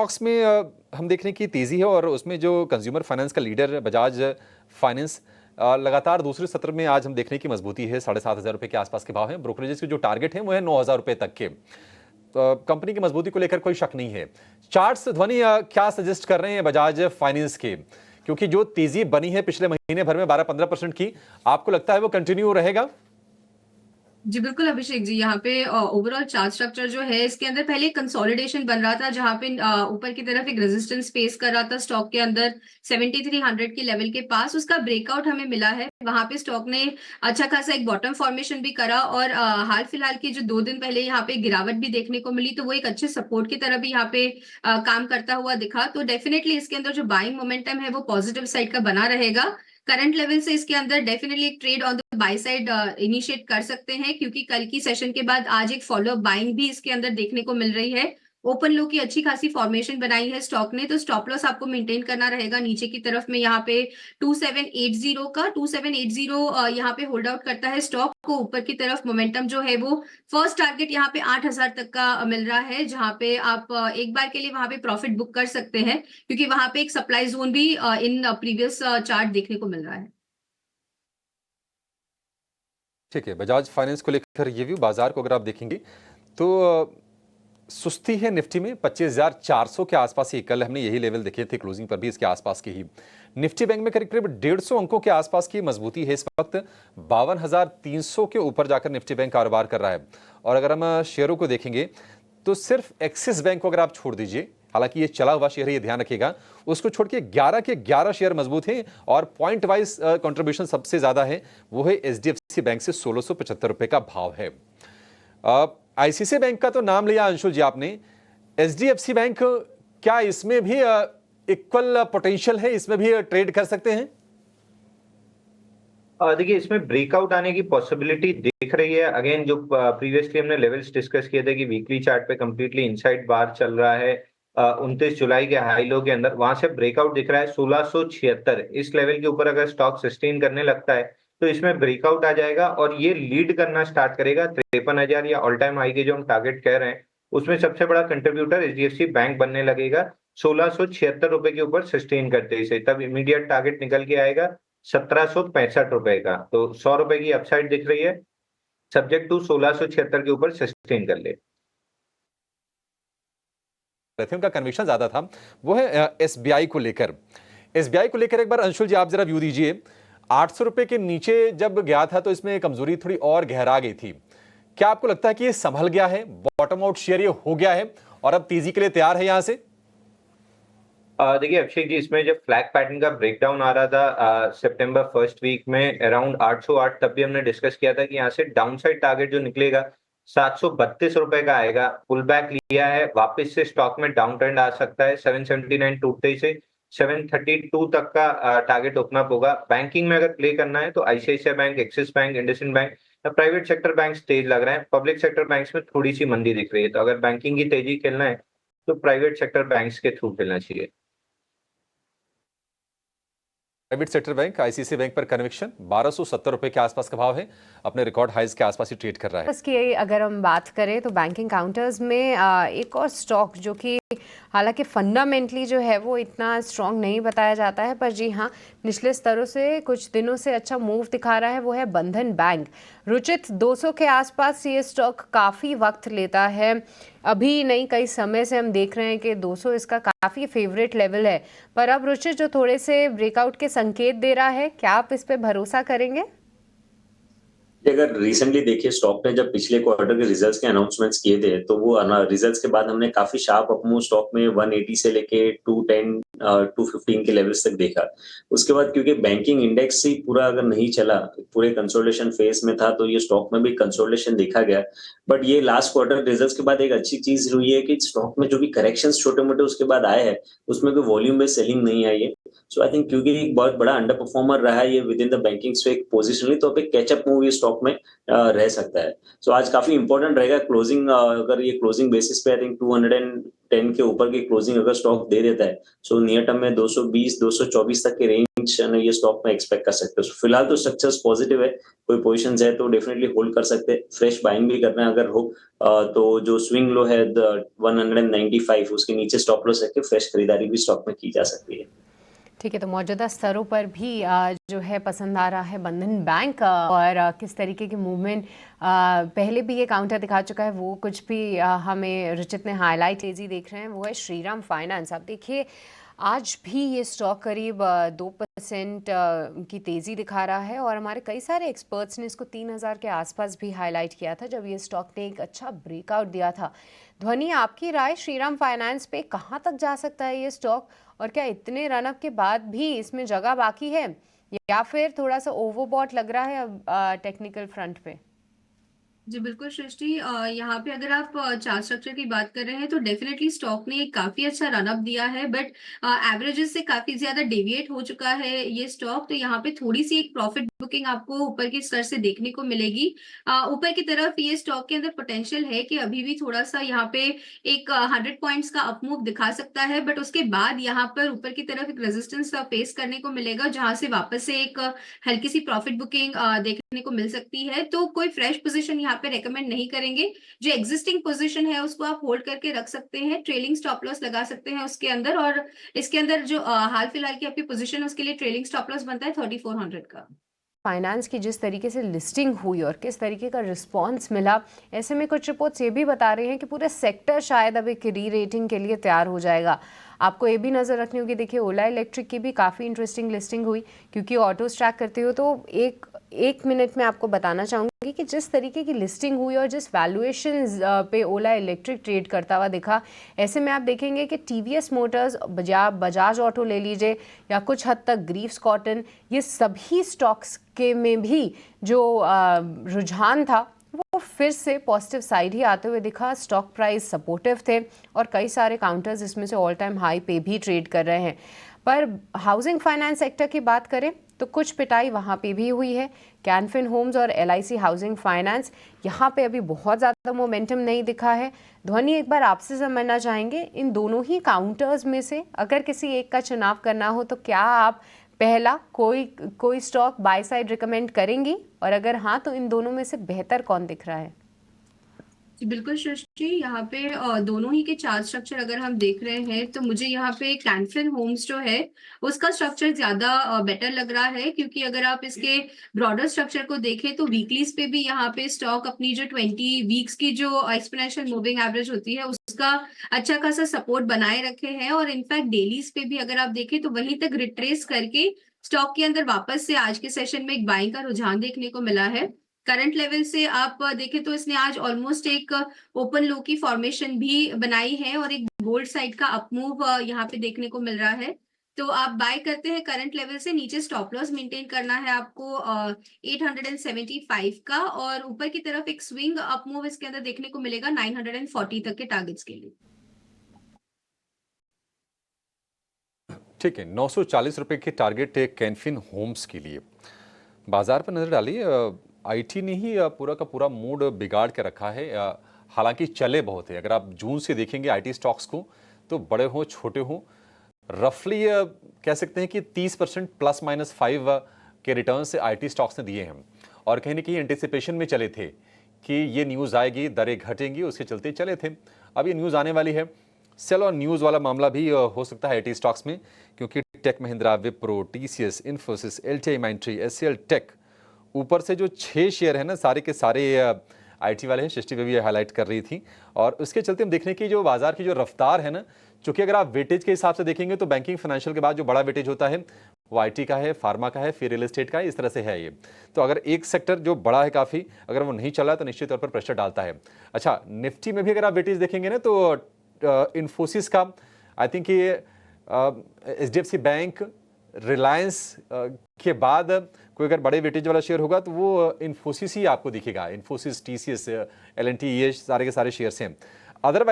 Stocks में हम देख रहे हैं कि तेजी है और उसमें जो कंज्यूमर फाइनेंस का लीडर बजाज फाइनेंस लगातार दूसरे सत्र में आज हम देख रहे हैं कि मजबूती है। 7,500 रुपए के आसपास के भाव हैं। ब्रोकरेजेस के जो टारगेट हैं वो है 9,000 रुपए तक के। तो कंपनी की मजबूती को लेकर कोई शक नहीं है। चार्ट्स ध्वनि क्या सजेस्ट कर रहे हैं बजाज फाइनेंस के, क्योंकि जो तेजी बनी है पिछले महीने भर में 12-15% की, आपको लगता है वो कंटिन्यू रहेगा? जी बिल्कुल अभिषेक जी, यहाँ पे ओवरऑल चार्ट स्ट्रक्चर जो है इसके अंदर पहले कंसोलिडेशन बन रहा था, जहाँ पे ऊपर की तरफ एक रेजिस्टेंस फेस कर रहा था स्टॉक के अंदर 7300 के लेवल के पास। उसका ब्रेकआउट हमें मिला है, वहां पे स्टॉक ने अच्छा खासा एक बॉटम फॉर्मेशन भी करा और हाल फिलहाल की जो 2 दिन पहले यहाँ पे गिरावट भी देखने को मिली, तो वो एक अच्छे सपोर्ट की तरह भी यहाँ पे काम करता हुआ दिखा। तो डेफिनेटली इसके अंदर जो बाइंग मोमेंटम है वो पॉजिटिव साइड का बना रहेगा। करंट लेवल से इसके अंदर डेफिनेटली एक trade on the by side initiate कर सकते हैं, क्योंकि कल की सेशन के बाद आज एक फॉलो अप बाइंग भी इसके अंदर देखने को मिल रही है। ओपन लो की अच्छी खासी फॉर्मेशन बनाई है स्टॉक ने, तो स्टॉप लॉस आपको मेंटेन करना रहेगा नीचे की तरफ में। यहाँ पे 2780 यहाँ पे होल्ड आउट करता है स्टॉक को। ऊपर की तरफ मोमेंटम जो है वो फर्स्ट टारगेट यहाँ पे 8,000 तक का मिल रहा है, जहाँ पे आप एक बार के लिए वहां पे प्रॉफिट बुक कर सकते हैं, क्योंकि वहां पे एक सप्लाई जोन भी इन प्रीवियस चार्ट देखने को मिल रहा है। ठीक है, बजाज फाइनेंस को लेकर ये व्यू। बाजार को अगर आप देखेंगे तो सुस्ती है निफ्टी में 25,400 के आसपास ही। कल हमने यही लेवल देखे थे क्लोजिंग पर भी, इसके आसपास के ही। निफ्टी बैंक में करीब करीब 150 अंकों के आसपास की मजबूती है इस वक्त। 52,300 के ऊपर जाकर निफ्टी बैंक कारोबार कर रहा है। और अगर हम शेयरों को देखेंगे तो सिर्फ एक्सिस बैंक को अगर आप छोड़ दीजिए, हालांकि ये चला हुआ शेयर है, ये ध्यान रखिएगा, उसको छोड़ के 11 के 11 शेयर मजबूत हैं। और पॉइंट वाइज कंट्रीब्यूशन सबसे ज्यादा है वो है एचडीएफसी बैंक से 1675 रुपए का भाव है। आईसीआईसीआई बैंक का तो नाम लिया अंशुल जी आपने, एचडीएफसी बैंक क्या इसमें भी इक्वल पोटेंशियल है, इसमें भी ट्रेड कर सकते हैं? देखिए, इसमें ब्रेकआउट आने की पॉसिबिलिटी दिख रही है। अगेन, जो प्रीवियसली हमने लेवल्स डिस्कस किए थे कि वीकली चार्ट पे कंप्लीटली इनसाइड बार चल रहा है 29 जुलाई के हाई लो के अंदर, वहां से ब्रेकआउट दिख रहा है 1676। इस लेवल के ऊपर अगर स्टॉक सस्टेन करने लगता है तो इसमें ब्रेकआउट आ जाएगा और ये लीड करना स्टार्ट करेगा 53,000 या ऑल टाइम हाई के जो हम टारगेट कह रहे हैं, उसमें सबसे बड़ा कंट्रीब्यूटर एचडीएफसी बैंक बनने लगेगा 1676 रुपए के ऊपर सस्टेन करते ही। तब इमीडिएट टारगेट निकल के आएगा 1765 रुपए का। तो 100 रुपए की अपसाइड दिख रही है, सब्जेक्ट टू 1676 के ऊपर सस्टेन कर ले। का कन्विक्शन ज्यादा था वो है एसबीआई को लेकर। एसबीआई को लेकर एक बार अंशुल जी आप जरा व्यू दीजिए। 800 रुपए के नीचे जब गया था तो इसमें कमजोरी थोड़ी और गहरा गई थी। क्या आपको लगता है कि ये संभल गया है, बॉटम आउट शेयर ये हो गया है और अब तेजी के लिए तैयार है यहां से? देखिए अभिषेक जी, इसमें जब फ्लैग पैटर्न का ब्रेकडाउन आ रहा था सितंबर फर्स्ट वीक में अराउंड 808, तब भी हमने डिस्कस किया था कि यहाँ से डाउनसाइड टारगेट जो निकलेगा 732 रुपए का आएगा। पुल बैक लिया है, वापस से स्टॉक में डाउन ट्रेंड आ सकता है। 779 टूटते ही से 732 तक का टारगेट ओपन अप होगा। बैंकिंग में अगर प्ले करना है तो ICICI bank, axis bank, IndusInd bank या प्राइवेट सेक्टर बैंक तेज लग रहे हैं। पब्लिक सेक्टर बैंक्स में थोड़ी सी मंदी दिख रही है, तो अगर बैंकिंग की तेजी खेलना है तो प्राइवेट सेक्टर बैंक्स के थ्रू खेलना चाहिए। Private sector bank ICICI bank पर कन्विक्शन 1270 रुपए के आसपास का भाव है, अपने रिकॉर्ड हाइज के आसपास ही ट्रेड कर रहा है। इसकी अगर हम बात करें तो बैंकिंग काउंटर्स में एक और स्टॉक जो कि हालांकि फंडामेंटली जो है वो इतना स्ट्रॉन्ग नहीं बताया जाता है, पर जी हाँ निचले स्तरों से कुछ दिनों से अच्छा मूव दिखा रहा है, वो है बंधन बैंक। रुचित 200 के आसपास ये स्टॉक काफ़ी वक्त लेता है, अभी नहीं कई समय से हम देख रहे हैं कि 200 इसका काफ़ी फेवरेट लेवल है, पर अब रुचित जो थोड़े से ब्रेकआउट के संकेत दे रहा है, क्या आप इस पे भरोसा करेंगे? अगर रिसेंटली देखिए स्टॉक ने जब पिछले क्वार्टर के रिजल्ट्स के अनाउंसमेंट्स किए थे तो वो रिजल्ट्स के बाद हमने काफी शार्प अपमूव स्टॉक में 180 से लेके 210 215 के लेवल्स तक देखा। उसके बाद क्योंकि बैंकिंग इंडेक्स ही पूरा अगर नहीं चला, पूरे कंसोलिडेशन फेज में था, तो ये स्टॉक में भी कंसोलिडेशन देखा गया। बट ये लास्ट क्वार्टर रिजल्ट्स के बाद एक अच्छी चीज हुई है कि स्टॉक में जो भी करेक्शंस छोटे मोटे उसके बाद आए हैं उसमें कोई वॉल्यूम बेस्ड सेलिंग नहीं आई है। सो आई थिंक क्योंकि एक बहुत बड़ा अंडर परफॉर्मर रहा है ये within the banking space positionally, तो अब एक कैचअप मूव ये स्टॉक में रह सकता है। सो आज काफी इंपॉर्टेंट रहेगा क्लोजिंग। अगर ये क्लोजिंग बेसिस पे आई थिंक 210 के ऊपर की क्लोजिंग अगर स्टॉक दे देता है, सो नियर टर्म में 220 224 तक के रेंज रेंज ये स्टॉक में एक्सपेक्ट कर सकते हो। फिलहाल तो स्ट्रक्चर्स पॉजिटिव है, कोई पोजीशंस है तो डेफिनेटली होल्ड कर सकते हैं, फ्रेश बाइंग भी करना है अगर हो तो जो स्विंग लो है 195 उसके नीचे स्टॉप लॉस रख के फ्रेश खरीदारी भी स्टॉक में की जा सकती है। ठीक है, तो मौजूदा स्तरों पर भी जो है पसंद आ रहा है बंधन बैंक और किस तरीके की मूवमेंट पहले भी ये काउंटर दिखा चुका है, वो कुछ भी हमें रुचित ने हाईलाइट तेजी देख रहे हैं, वो है श्रीराम फाइनेंस। आप देखिए आज भी ये स्टॉक करीब 2% की तेज़ी दिखा रहा है और हमारे कई सारे एक्सपर्ट्स ने इसको 3000 के आसपास भी हाईलाइट किया था जब ये स्टॉक ने एक अच्छा ब्रेकआउट दिया था। ध्वनि, आपकी राय श्रीराम फाइनेंस पे कहाँ तक जा सकता है ये स्टॉक, और क्या इतने रनअप के बाद भी इसमें जगह बाकी है या फिर थोड़ा सा ओवरबॉट लग रहा है अब टेक्निकल फ्रंट पे? जी बिल्कुल सृष्टि, यहाँ पे अगर आप चार्ट स्ट्रक्चर की बात कर रहे हैं तो डेफिनेटली स्टॉक ने एक काफी अच्छा रनअप दिया है, बट एवरेजेस से काफी ज्यादा डेविएट हो चुका है ये स्टॉक। तो यहाँ पे थोड़ी सी एक प्रॉफिट बुकिंग आपको ऊपर के स्तर से देखने को मिलेगी। ऊपर की तरफ ये स्टॉक के अंदर पोटेंशियल है कि अभी भी थोड़ा सा यहाँ पे एक 100 पॉइंट्स का अपमूव दिखा सकता है, बट उसके बाद यहाँ पर ऊपर की तरफ एक रेजिस्टेंस फेस करने को मिलेगा जहां से वापस से एक हल्की सी प्रॉफिट बुकिंग देखने को मिल सकती है। तो कोई फ्रेश पोजीशन यहाँ पे रेकमेंड नहीं करेंगे, जो एग्जिस्टिंग पोजीशन है उसको आप होल्ड करके रख सकते हैं, ट्रेलिंग स्टॉप लॉस लगा सकते हैं उसके अंदर। और इसके अंदर जो हाल फिलहाल की आपकी पोजीशन है उसके लिए ट्रेलिंग स्टॉप लॉस बनता है 3400 का। फाइनेंस की जिस तरीके से लिस्टिंग हुई और किस तरीके का रिस्पांस मिला, ऐसे में कुछ रिपोर्ट्स ये भी बता रहे हैं कि पूरे सेक्टर शायद अब एक री रेटिंग के लिए तैयार हो जाएगा। आपको ये भी नज़र रखनी होगी, देखिए ओला इलेक्ट्रिक की भी काफ़ी इंटरेस्टिंग लिस्टिंग हुई, क्योंकि ऑटोज ट्रैक करते हो तो एक मिनट में आपको बताना चाहूँगी कि जिस तरीके की लिस्टिंग हुई और जिस वैल्यूएशन पे ओला इलेक्ट्रिक ट्रेड करता हुआ दिखा, ऐसे में आप देखेंगे कि टीवीएस मोटर्स, बजाज ऑटो ले लीजिए या कुछ हद तक ग्रीव्स कॉटन, ये सभी स्टॉक्स के में भी जो रुझान था वो फिर से पॉजिटिव साइड ही आते हुए दिखा। स्टॉक प्राइस सपोर्टिव थे और कई सारे काउंटर्स इसमें से ऑल टाइम हाई पे भी ट्रेड कर रहे हैं। पर हाउसिंग फाइनेंस सेक्टर की बात करें तो कुछ पिटाई वहाँ पे भी हुई है। कैनफिन होम्स और LIC हाउसिंग फाइनेंस, यहाँ पे अभी बहुत ज़्यादा मोमेंटम नहीं दिखा है। ध्वनि, एक बार आपसे समझना चाहेंगे इन दोनों ही काउंटर्स में से अगर किसी एक का चुनाव करना हो तो क्या आप पहला कोई स्टॉक बाय साइड रिकमेंड करेंगी, और अगर हाँ तो इन दोनों में से बेहतर कौन दिख रहा है? जी बिल्कुल सृष्टि, यहाँ पे दोनों ही के चार्ट स्ट्रक्चर अगर हम देख रहे हैं तो मुझे यहाँ पे कैनफिन होम्स जो है उसका स्ट्रक्चर ज्यादा बेटर लग रहा है, क्योंकि अगर आप इसके ब्रॉडर स्ट्रक्चर को देखें तो वीकलीज पे भी यहाँ पे स्टॉक अपनी जो 20 वीक्स की जो एक्सपोनेंशियल मूविंग एवरेज होती है उसका अच्छा खासा सपोर्ट बनाए रखे हैं। और इनफैक्ट डेलीज पे भी अगर आप देखें तो वहीं तक रिट्रेस करके स्टॉक के अंदर वापस से आज के सेशन में एक बाइंग का रुझान देखने को मिला है। करंट लेवल से आप देखें तो इसने आज ऑलमोस्ट एक ओपन लो की फॉर्मेशन भी बनाई है और एक गोल्ड साइड का अपमूव यहाँ पे देखने को मिल रहा है। तो आप बाय करते हैं करंट लेवल से, नीचे स्टॉप लॉस मेंटेन करना है आपको 875 का, और ऊपर की तरफ एक स्विंग अपमूव इसके अंदर देखने को मिलेगा 940 तक के टारगेट्स के लिए। ठीक है, 940 रुपए के टारगेट कैनफिन होम्स के लिए। बाजार पर नजर डालिए, IT ने ही पूरा का पूरा मूड बिगाड़ के रखा है। हालांकि चले बहुत है, अगर आप जून से देखेंगे IT स्टॉक्स को तो बड़े हों छोटे हों रफली कह सकते हैं कि 30% ±5 के रिटर्न से IT स्टॉक्स ने दिए हैं। और कहीं ना कहीं एंटिसिपेशन में चले थे कि ये न्यूज़ आएगी, दरें घटेंगी, उसके चलते चले थे। अब ये न्यूज़ आने वाली है, सेल और न्यूज़ वाला मामला भी हो सकता है IT स्टॉक्स में, क्योंकि Tech Mahindra, Wipro, TCS, Infosys, LTI Mindtree, SCL Tech, ऊपर से जो 6 शेयर है ना सारे के सारे IT वाले हैं। सृष्टि पे भी हाईलाइट कर रही थी, और उसके चलते हम देखने की जो बाजार की जो रफ्तार है ना, चूंकि अगर आप वेटेज के हिसाब से देखेंगे तो बैंकिंग फाइनेंशियल के बाद जो बड़ा वेटेज होता है वो IT का है, फार्मा का है, फिर रियल एस्टेट का है, इस तरह से है ये। तो अगर एक सेक्टर जो बड़ा है काफ़ी, अगर वो नहीं चला तो निश्चित तौर पर प्रेशर डालता है। अच्छा, निफ्टी में भी अगर आप वेटेज देखेंगे ना तो इन्फोसिस का, आई थिंक ये HDFC बैंक, रिलायंस के बाद कोई अगर बड़े वेटेज वाला शेयर होगा तो वो इन्फोसिस ही आपको दिखेगा। इन्फोसिस, TCS, L&T, ये सारे के सारे शेयर्स हैं। अदरवाइज